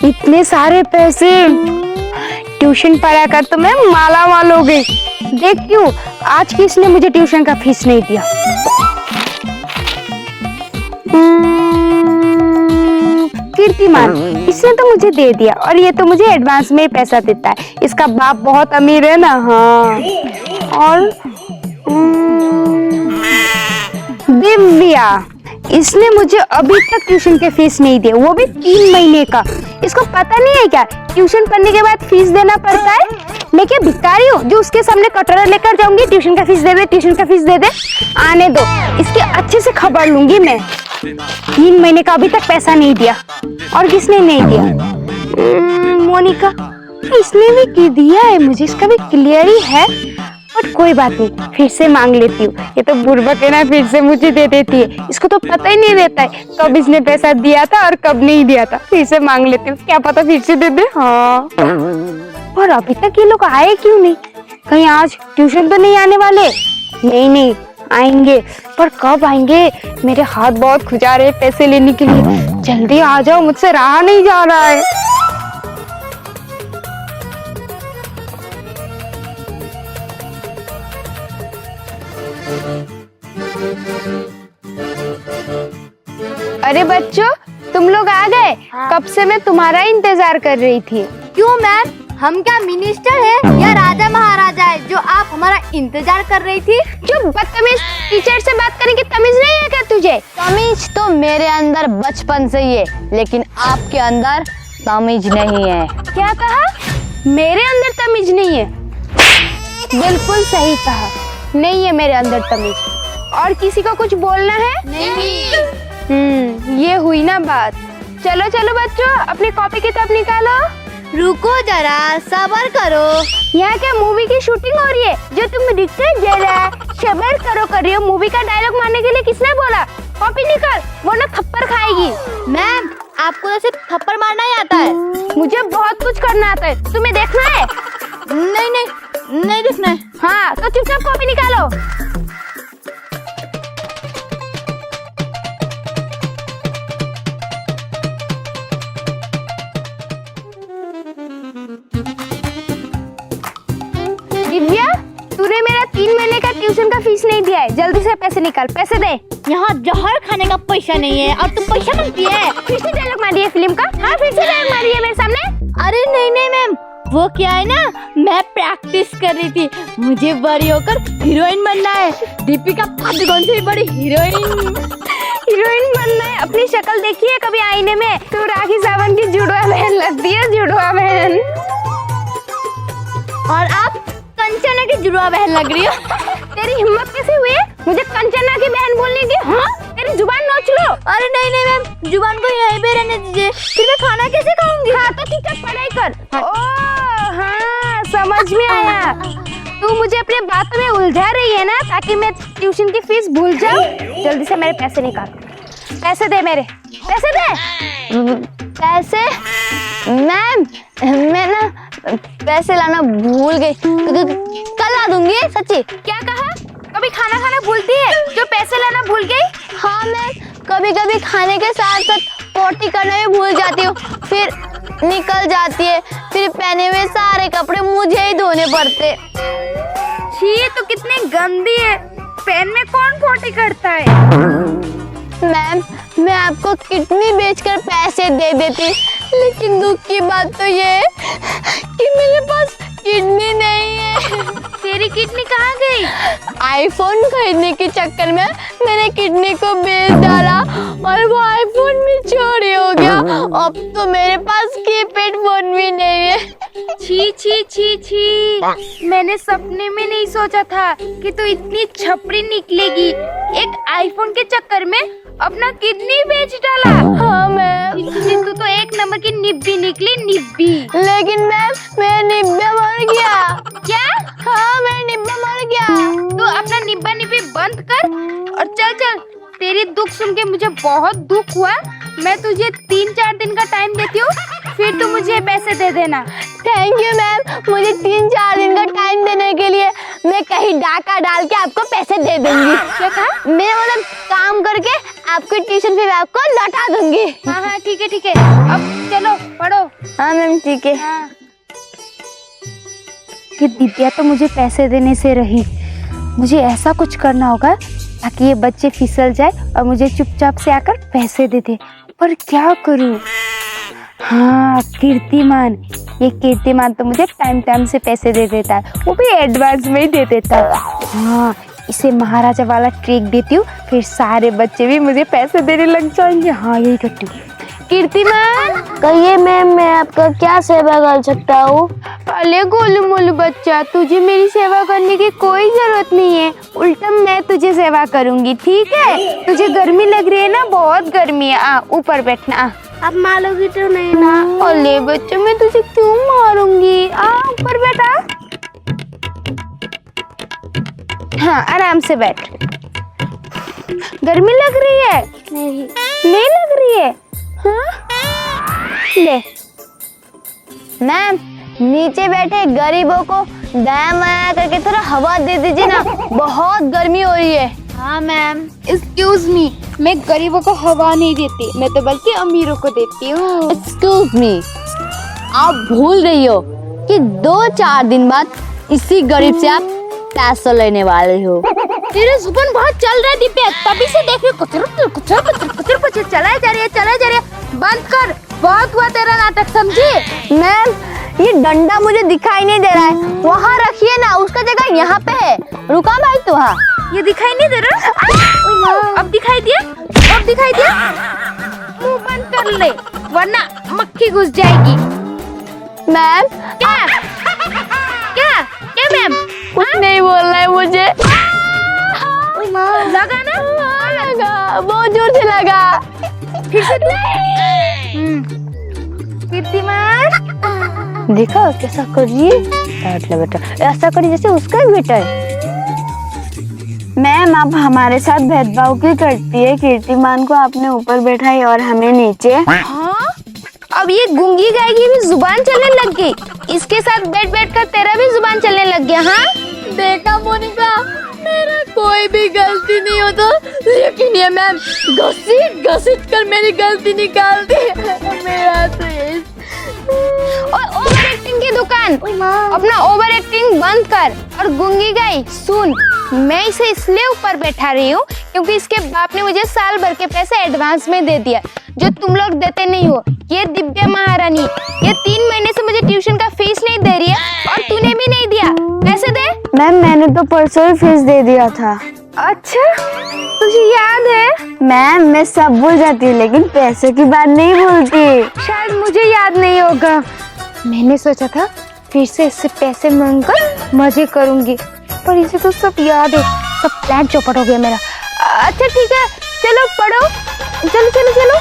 इतने सारे पैसे, ट्यूशन पढ़ा कर तो मैं माला माल हो गई। देख क्यों आज किसने मुझे ट्यूशन का फीस नहीं दिया। कीर्तिमान, इसने तो मुझे दे दिया और ये तो मुझे एडवांस में ही पैसा देता है। इसका बाप बहुत अमीर है ना। हाँ, और दिव्या, इसने मुझे अभी तक ट्यूशन के फीस नहीं दिए, वो भी 3 महीने का। इसको पता नहीं है क्या ट्यूशन पढ़ने के बाद फीस देना पड़ता है? मैं क्या भिखारी हूँ जो उसके सामने कटोरा लेकर जाऊंगी ट्यूशन का फीस दे दे, ट्यूशन का फीस दे दे। आने दो, इसकी अच्छे से खबर लूंगी मैं। 3 महीने का अभी तक पैसा नहीं दिया। और किसने नहीं दिया? मोनिका, इसने भी की दिया है मुझे, इसका भी क्लियर ही है। और कोई बात नहीं, फिर से मांग लेती हूँ। ये तो बुर्बक है ना, फिर से मुझे दे देती है। इसको तो पता ही नहीं रहता है कब इसने पैसा दिया था और कब नहीं दिया था। फिर से मांग लेती हूँ, क्या पता फिर से दे दे। हाँ, और अभी तक ये लोग आए क्यों नहीं? कहीं आज ट्यूशन तो नहीं आने वाले? नहीं आएंगे, पर कब आएंगे? मेरे हाथ बहुत खुजा रहे पैसे लेने के लिए। जल्दी आ जाओ, मुझसे रहा नहीं जा रहा है। अरे बच्चों, तुम लोग आ गए? कब से मैं तुम्हारा इंतजार कर रही थी। क्यों मैम, हम क्या मिनिस्टर है या राजा महाराजा है जो आप हमारा इंतजार कर रही थी? जो बदतमीज, टीचर से बात करने की तमीज नहीं है क्या तुझे? तमीज तो मेरे अंदर बचपन से ही है, लेकिन आपके अंदर तमीज नहीं है। क्या कहा? मेरे अंदर तमीज नहीं है? बिल्कुल सही कहा, नहीं है मेरे अंदर तमीज। और किसी को कुछ बोलना है? नहीं। ये हुई ना बात। चलो चलो बच्चों, अपनी कॉपी किताब निकालो। रुको जरा, सब्र करो। यहाँ क्या मूवी की शूटिंग हो रही है जो तुम दिखते जरा सब्र करो कर रही हो? मूवी का डायलॉग मारने के लिए किसने बोला? कॉपी निकाल वरना थप्पड़ खाएगी। मैम, आपको तो सिर्फ थप्पड़ मारना ही आता है। मुझे बहुत कुछ करना आता है, तुम्हें देखना है? नहीं देखना है। हाँ तो चुपचाप कॉपी निकालो। दिव्या, तूने मेरा 3 महीने का ट्यूशन का फीस नहीं दिया है। जल्दी से पैसे निकाल, पैसे दे। यहाँ जहर खाने का पैसा नहीं है और तुम पैसा मांगती है। फिर से डायलॉग मारी है फिल्म का? हाँ, फिर से डायलॉग मारी है मेरे सामने। अरे नहीं मैम, वो क्या है ना, मैं प्रैक्टिस कर रही थी। मुझे बड़ी होकर हीरोइन बनना है, दीपिका पादुकोण से भी बड़ी हीरोइन बनना है? अपनी शक्ल देखी है कभी आईने में? तू राखी सावंत की जुड़वा बहन लगती है, जुड़वा बहन। और आप कंचना की जुड़वा बहन लग रही हो। तेरी हिम्मत कैसे हुई है मुझे कंचना की बहन बोलने की? हाँ, तेरी जुबान नोच लो। अरे नहीं मैम, जुबान को यहीं पे रहने दीजिए, फिर मैं खाना कैसे खाऊंगी? हाँ तो चुपचाप पढ़ाई कर। ओह हाँ, समझ में आया। तू मुझे अपने बातों में उलझा रही है ना ताकि मैं ट्यूशन की फीस भूल जाऊं। जल्दी से मेरे पैसे निकाल। पैसे दे, मेरे पैसे दे। पैसे? मैम, मैं ना पैसे लाना भूल गई, कल ला दूंगी। सच्ची? क्या कहा? कभी खाना खाना भूलती है जो पैसे लाना भूल गई? हाँ मैम, कभी कभी खाने के साथ साथ पोटी करना भी भूल जाती हूँ, फिर निकल जाती है, फिर पहने हुए सारे कपड़े मुझे ही धोने पड़ते। छी, तो कितनी गंदी है। पेन में कौन पोटी करता है? मैम, मैं आपको किडनी बेचकर पैसे दे देती, लेकिन दुख की बात तो ये है कि मेरे पास किडनी नहीं है। तेरी किडनी कहाँ गई? आईफोन खरीदने के चक्कर में मैंने किडनी को बेच डाला और वो आईफोन भी चोरी हो गया। अब तो मेरे पास कीपैड फोन भी नहीं है। छी छी छी छी, मैंने सपने में नहीं सोचा था कि तू इतनी छपरी निकलेगी। एक आईफोन के चक्कर में अपना किडनी बेच डाला। हाँ मैम, तू तो 1 नंबर की निब्बी निकली, निब्बी। लेकिन मैम, मेरा निब्बा मर गया। क्या? हाँ, मेरा निब्बा मर गया। तू अपना निब्बा निब्बी बंद कर और चल। तेरी दुख सुन के मुझे बहुत दुख हुआ। मैं तुझे 3-4 दिन का टाइम देती हूँ, फिर तू मुझे पैसे दे देना। थैंक यू मैम, मुझे 3-4 दिन का टाइम देने के लिए। मैं कहीं डाका डाल के आपको पैसे दे दूंगी। क्या कहा? मैं मतलब काम करके आपकी ट्यूशन फीस आपको लौटा दूंगी। हाँ ठीक है। अब चलो पढ़ो। हाँ मैम ठीक है। ये दिव्या तो मुझे पैसे देने से रही, मुझे ऐसा कुछ करना होगा ताकि ये बच्चे फिसल जाए और मुझे चुपचाप से आकर पैसे दे दे। पर क्या करूं? हाँ, कीर्तिमान, ये कीर्तिमान तो मुझे टाइम टाइम से पैसे दे देता है, वो भी एडवांस में ही दे देता है। हाँ, इसे महाराजा वाला ट्रिक देती हूँ, फिर सारे बच्चे भी मुझे पैसे देने लग जाएंगे। हाँ, यही करती हूँ। कीर्तिमान, कहिए मैम, मैं आपका क्या सेवा कर सकता हूँ? अरे गोलू मोलू बच्चा, तुझे मेरी सेवा करने की कोई जरूरत नहीं है, उल्टा मैं तुझे सेवा करूंगी, ठीक है? तुझे गर्मी लग रही है ना, बहुत गर्मी है। आ, ऊपर बैठना। आ, आप मारोगी तो नहीं ना? अरे बच्चा, मैं तुझे क्यों मारूंगी? आ, ऊपर बैठा। हाँ, आराम से बैठ। गर्मी लग रही है? नहीं लग रही है? हाँ? ले। मैम, नीचे बैठे गरीबों को दाया माया करके थोड़ा हवा दे दीजिए ना, बहुत गर्मी हो रही है। हाँ मैम। एक्सक्यूज मी, मैं गरीबों को हवा नहीं देती, मैं तो बल्कि अमीरों को देती हूँ। एक्सक्यूज मी, आप भूल रही हो कि 2-4 दिन बाद इसी गरीब से आप पैसा लेने वाले हो। तेरा जुबान बहुत चल रहा है दिव्या, तभी से देख रही हूँ, कुचर चला जा रही है। बंद कर, बहुत हुआ तेरा नाटक, समझी? मैम, ये डंडा मुझे दिखाई नहीं दे रहा है, वहाँ रखिए ना, उसका जगह यहाँ पे है। रुका भाई तू? हाँ, ये दिखाई नहीं दे रहा? अब दिखाई दिया? मुंह बंद कर ले, वरना मक्खी घुस जाएगी। मैम। क्या मैम? कुछ नहीं बोल रहा है मुझे। लगा ना? लगा, बहुत जोर से लगा। फिर से कीर्तिमान, देखा कैसा कर रही है? बेटा ऐसा करी जैसे उसका ही बेटा है। मैम, आप हमारे साथ भेदभाव क्यों करती है? कीर्तिमान को आपने ऊपर बैठाई और हमें नीचे। हाँ? अब ये गूंगी गाय की भी जुबान चलने लग गई, इसके साथ बैठ कर तेरा भी जुबान चलने लग गया। हाँ, देखा मोनिका, मेरा कोई भी गलती नहीं हो तो, लेकिन ये मैम घसीट कर मेरी गलती निकालती है। मेरा तो ओवर एक्टिंग की दुकान, अपना ओवर एक्टिंग बंद कर। और गूंगी गाय सुन, मैं इसे इसलिए ऊपर बैठा रही हूँ क्योंकि इसके बाप ने मुझे साल भर के पैसे एडवांस में दे दिया, जो तुम लोग देते नहीं हो। ये दिव्या महारानी, ये 3 महीने से मुझे ट्यूशन का फीस नहीं दे रही है और तूने भी नहीं दिया। पैसे दे। मैम, मैंने तो परसों ही फीस दे दिया था। अच्छा, तुझे याद है? मैम, मैं सब भूल जाती हूँ, लेकिन पैसे की बात नहीं भूलती। शायद मुझे याद नहीं होगा। मैंने सोचा था फिर से इससे पैसे मांगकर मजे करूंगी, पर इसे तो सब याद है, सब प्लान चौपट हो गया मेरा। अच्छा ठीक है, चलो पढ़ो, चलो।